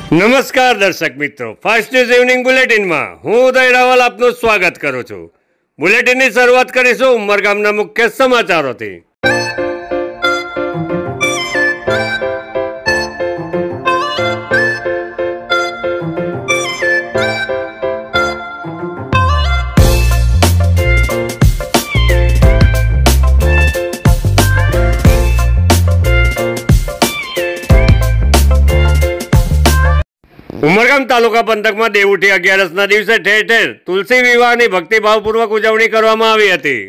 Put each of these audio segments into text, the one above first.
નમસ્કાર દર્શક મિત્રો, ફાસ્ટ ન્યૂઝ ઇવનિંગ બુલેટિનમાં હું ઉદય રાવલ આપનું સ્વાગત કરું છું। બુલેટિનની શરૂઆત કરીશું ઉમરગામના મુખ્ય સમાચારોથી। ઉમરગામ તાલુકા પંથકમાં દેવઉઠી 11ના દિવસે ઠેર ઠેર તુલસી વિવાહની ભક્તિભાવપૂર્વક ઉજવણી કરવામાં આવી હતી।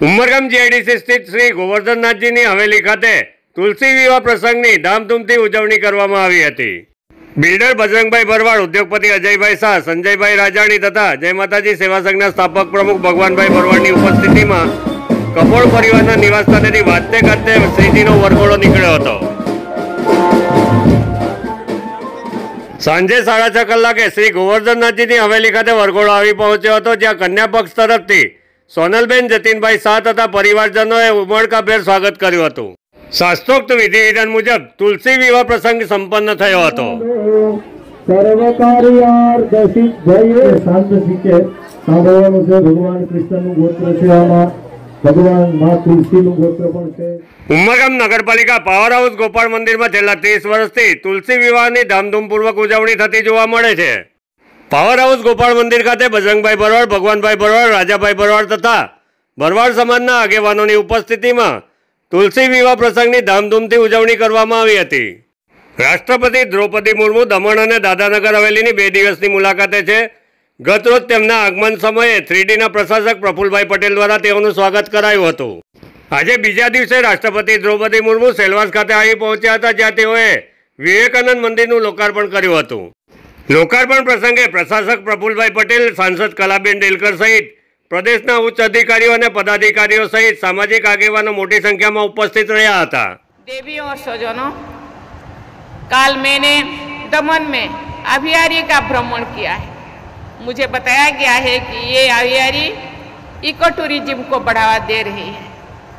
ઉમરગામ જીઆઈડીસી સ્થિત શ્રી ગોવર્ધનનાથજીની હવેલી ખાતે તુલસી વિવાહ પ્રસંગની ધામધૂમથી ઉજવણી કરવામાં આવી હતી। બિલ્ડર બજરંગભાઈ ભરવાડ, ઉદ્યોગપતિ અજયભાઈ શાહ, સંજયભાઈ રાજાણી તથા જય માતાજી સેવા સંઘના સ્થાપક પ્રમુખ ભગવાનભાઈ ભરવાડની ઉપસ્થિતિમાં કપોળ પરિવારના નિવાસસ્થાનેથી વાજતે ગાજતે શ્રીજીનો વરઘોડો નીકળ્યો હતો। સાંજે 6:30 કલાકે શ્રી ગોવર્ધનનાથજીની હવેલી ખાતે વરઘોડો આવી પહોંચ્યો હતો, જ્યાં કન્યા પક્ષ તરફથી સોનલબેન જતીનભાઈ શાહ તથા પરિવારજનોએ ઉમળકાભેર સ્વાગત કર્યું હતું। શાસ્ત્રોક્ત વિધિ વિધાન મુજબ તુલસી વિવાહ પ્રસંગ સંપન્ન થયો હતો। ભગવાન કૃષ્ણનું ગોત્ર છે, આમાં ભગવાન મા તુલસીનું ગોત્ર પણ છે। ઉમરગામ નગરપાલિકા પાવર હાઉસ ગોપાળ મંદિરમાં છેલ્લા 30 વર્ષથી તુલસી વિવાહની ધામધૂમપૂર્વક ઉજવણી થતી જોવા મળે છે। પાવર હાઉસ ગોપાળ મંદિર ખાતે બજરંગભાઈ ભરવાડ, ભગવાનભાઈ ભરવાડ, રાજાભાઈ ભરવાડ તથા ભરવાડ સમાજના આગેવાનોની ઉપસ્થિતિમાં તુલસી વિવાહ પ્રસંગની ધામધૂમથી ઉજવણી કરવામાં આવી હતી। રાષ્ટ્રપતિ દ્રૌપદી મુર્મુ દમણ અને દાદાનગર હવેલીની 2 દિવસની મુલાકાતે છે। ગતરોજ તેમના આગમન સમયે 3Dના પ્રશાસક પ્રફુલભાઈ પટેલ દ્વારા તેઓનું સ્વાગત કરાયું હતું। આજે બીજા દિવસે રાષ્ટ્રપતિ દ્રૌપદી મુર્મુ સેલવાસ ખાતે આવી પહોંચ્યા હતા, જ્યાં તેઓએ વિવેકાનંદ મંદિરનું લોકાર્પણ કર્યું હતું। લોકાર્પણ પ્રસંગે પ્રશાસક પ્રફુલભાઈ પટેલ, સાંસદ કલાબેન ડેલકર સહિત પ્રદેશના ઉચ્ચ અધિકારીઓ અને પદાધિકારીઓ સહિત સામાજિક આગેવાનો મોટી સંખ્યામાં ઉપસ્થિત રહ્યા હતા। देवी और स्वजनों, कल मैंने दमन में आभियारी का भ्रमण किया है। मुझे बताया गया है कि ये आभियारी इको टूरिज्म को बढ़ावा दे रही है।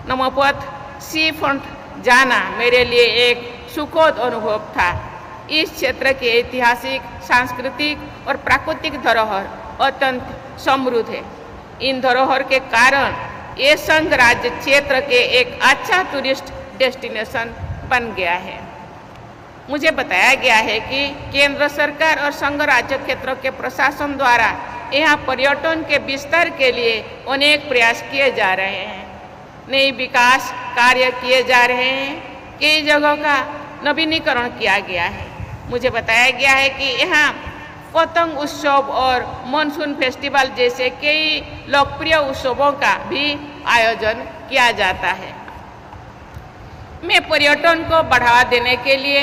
नमोपथ सी फ्रंट जाना मेरे लिए एक सुखद अनुभव था। इस क्षेत्र के ऐतिहासिक, सांस्कृतिक और प्राकृतिक धरोहर अत्यंत समृद्ध है। इन धरोहर के कारण ये संघ राज्य क्षेत्र के एक अच्छा टूरिस्ट डेस्टिनेशन बन गया है। मुझे बताया गया है कि केंद्र सरकार और संघ राज्य क्षेत्रों के प्रशासन द्वारा यहाँ पर्यटन के विस्तार के लिए अनेक प्रयास किए जा रहे हैं। नई विकास कार्य किए जा रहे हैं। कई जगहों का नवीनीकरण किया गया है। मुझे बताया गया है कि यहाँ पतंग उत्सव और मानसून फेस्टिवल जैसे कई लोकप्रिय उत्सवों का भी आयोजन किया जाता है। मैं पर्यटन को बढ़ावा देने के लिए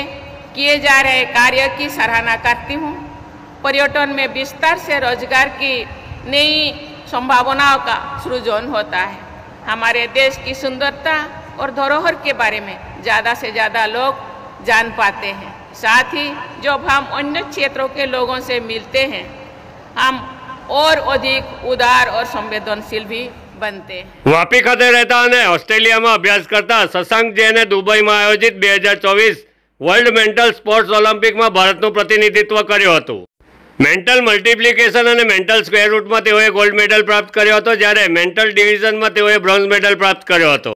किए जा रहे कार्य की सराहना करती हूँ। पर्यटन में विस्तार से रोजगार की नई संभावनाओं का सृजन होता है। हमारे देश की सुंदरता और धरोहर के बारे में ज़्यादा से ज़्यादा लोग जान पाते हैं। साथ ही जब हम अन्य क्षेत्रों के लोगों से मिलते हैं, हम और अधिक उदार और संवेदनशील भी बनते हैं। વાપી ખાતે રહેતા અને ઓસ્ટ્રેલિયામાં અભ્યાસ કરતા શશાંક જૈને દુબઈમાં આયોજિત 2024 વર્લ્ડ મેન્ટલ સ્પોર્ટ્સ ઓલિમ્પિકમાં ભારતનું પ્રતિનિધિત્વ કર્યું હતું। મેન્ટલ મલ્ટિપ્લિકેશન અને મેન્ટલ સ્ક્વેર રૂટમાં તેઓએ ગોલ્ડ મેડલ પ્રાપ્ત કર્યો હતો, જ્યારે મેન્ટલ ડિવિઝનમાં તેઓએ બ્રોન્ઝ મેડલ પ્રાપ્ત કર્યો હતો।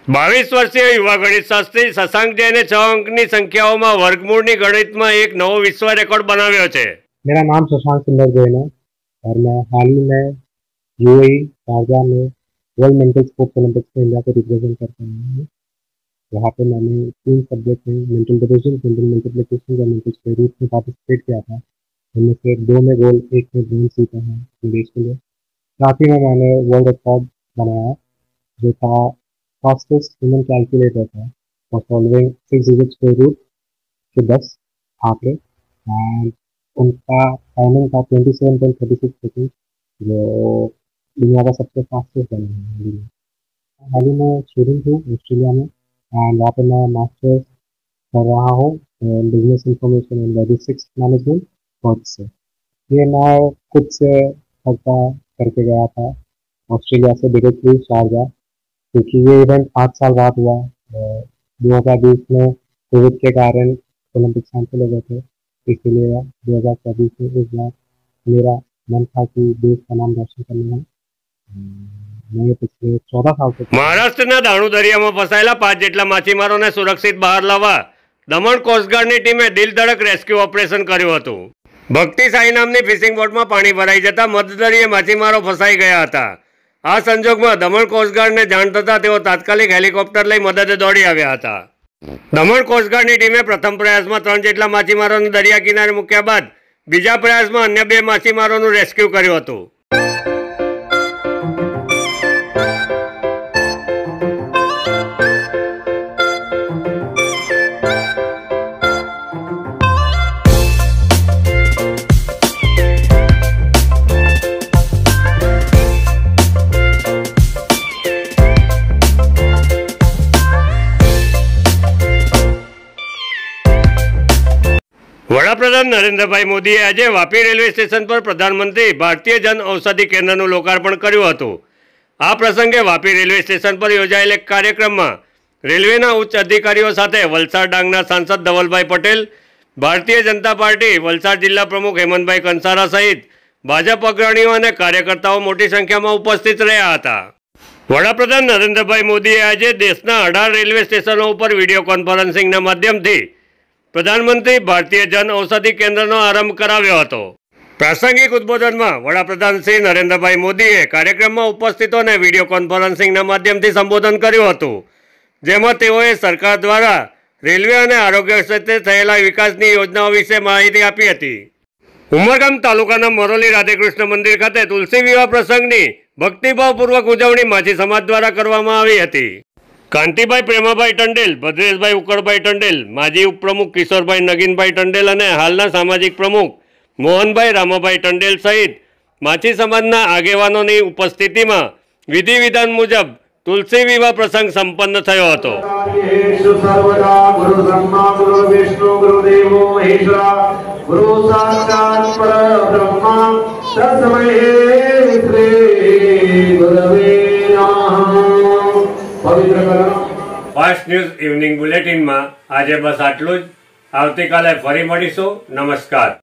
22 વર્ષીય युवा गणित शास्त्री शशांक जैने 6 अंकनी संख्याओं वर्गमूल गणित में एक नवो विश्व रेकॉर्ड बनाव्यो छे। मेरा नाम शशांक सुंदर जैन है और मैं हाल ही में यूएई शारजाह में वर्ल्ड मेंटल स्पोर्ट्स ओलंपिक्स में इंडिया को रिप्रेजेंट करता हूँ। यहाँ पे मैंने 3 सब्जेक्ट में मेंटल डिविजन, मेंटल मल्टीप्लिकेशन और मेंटल स्क्वायर रूट में पार्टिसिपेट किया था। उनमें से 2 में गोल्ड, 1 में ब्रॉन्ज जीता है देश के लिए। साथ ही में मैंने वर्ल्ड रिकॉर्ड बनाया जो था फास्टेस्ट ह्यूमन कैलकुलेटर था for solving 6 digit square root के 10 आंकड़े, एंड उनका टाइमिंग था 27.36 सेकेंड, जो दुनिया का सबसे फास्टेस्ट बना है। हाल ही में स्टूडेंट हूँ ऑस्ट्रेलिया में, एंड वहाँ पर मैं मास्टर्स कर रहा हूँ business information and logistics management course से। ये मैं खुद से खर्चा करके गया था ऑस्ट्रेलिया से डायरेक्टली शारजाह, क्योंकि ये इवेंट 8 साल बाद हुआ। 2020 में कोविड के कारण ओलंपिक्स कैंसिल हो गए थे, इसीलिए 2024 में इस बार मेरा मन था कि देश का नाम रोशन करना है। मैं पिछले 14 साल से મહારાષ્ટ્રના દાણુ દરિયામાં ફસાયેલા 5 જેટલા માછીમારોને સુરક્ષિત બહાર લાવવા દમણ કોસ્ટગાર્ડની ટીમે દિલધડક રેસ્ક્યુ ઓપરેશન કર્યું હતું। ભક્તિ સાઈ નામની ફિશિંગ બોટમાં પાણી ભરાઈ જતા મધદરિયે માછીમારો ફસાઈ ગયા હતા। આ સંજોગમાં દમણ કોસ્ટગાર્ડને જાણ થતાં તેઓ તાત્કાલિક હેલિકોપ્ટર લઈ મદદે દોડી આવ્યા હતા। દમણ કોસ્ટગાર્ડની ટીમે પ્રથમ પ્રયાસમાં 3 જેટલા માછીમારોને દરિયા કિનારે મૂક્યા બાદ બીજા પ્રયાસમાં અન્ય 2 માછીમારોનું રેસ્ક્યુ કર્યું હતું। વડાપ્રધાન નરેન્દ્રભાઈ મોદીએ આજે વાપી રેલવે સ્ટેશન પર પ્રધાનમંત્રી ભારતીય જન ઔષધિ કેન્દ્રનું લોકાર્પણ કર્યું હતું। આ પ્રસંગે વાપી રેલવે સ્ટેશન પર યોજાયેલ એક કાર્યક્રમમાં રેલવેના ઉચ્ચ અધિકારીઓ સાથે વલસાડ ડાંગના સાંસદ ધવલભાઈ પટેલ, ભારતીય જનતા પાર્ટી વલસાડ જિલ્લા પ્રમુખ હેમંતભાઈ કંસારા સહિત ભાજપ અગ્રણીઓ અને કાર્યકર્તાઓ મોટી સંખ્યામાં ઉપસ્થિત રહ્યા હતા। વડાપ્રધાન નરેન્દ્રભાઈ મોદીએ આજે દેશના 18 રેલવે સ્ટેશનો ઉપર વિડીયો કોન્ફરન્સિંગના માધ્યમથી પ્રધાનમંત્રી ભારતીય જન ઔષધિ કેન્દ્રનો આરંભ કરાવ્યો હતો। પ્રાસંગિક ઉદ્બોધનમાં વડાપ્રધાન શ્રી નરેન્દ્રભાઈ મોદીએ કાર્યક્રમમાં ઉપસ્થિતોને વિડીયો કોન્ફરન્સિંગના માધ્યમથી સંબોધન કર્યું હતું, જેમાં તેઓએ સરકાર દ્વારા રેલવે અને આરોગ્ય ક્ષેત્રે થયેલા વિકાસની યોજનાઓ વિશે માહિતી આપી હતી। ઉમરગામ તાલુકાના મોરોલી રાધેકૃષ્ણ મંદિર ખાતે તુલસી વિવાહ પ્રસંગની ભક્તિભાવપૂર્વક ઉજવણી માછી સમાજ દ્વારા કરવામાં આવી હતી। કાંતિભાઈ પ્રેમાભાઈ ટંડેલ, ભદ્રેશભાઈ ઉકળભાઈ ટંડેલ, માજી ઉપપ્રમુખ કિશોરભાઈ નગીનભાઈ ટંડેલ અને હાલના સામાજિક પ્રમુખ મોહનભાઈ રામાભાઈ ટંડેલ સહિત માછી સમાજના આગેવાનોની ઉપસ્થિતિમાં વિધિ વિધાન મુજબ તુલસી વિવાહ પ્રસંગ સંપન્ન થયો હતો। ફાસ્ટ ન્યૂઝ ઇવનિંગ બુલેટિનમાં આજે બસ આટલું જ। આવતીકાલે ફરી મળીશું। નમસ્કાર।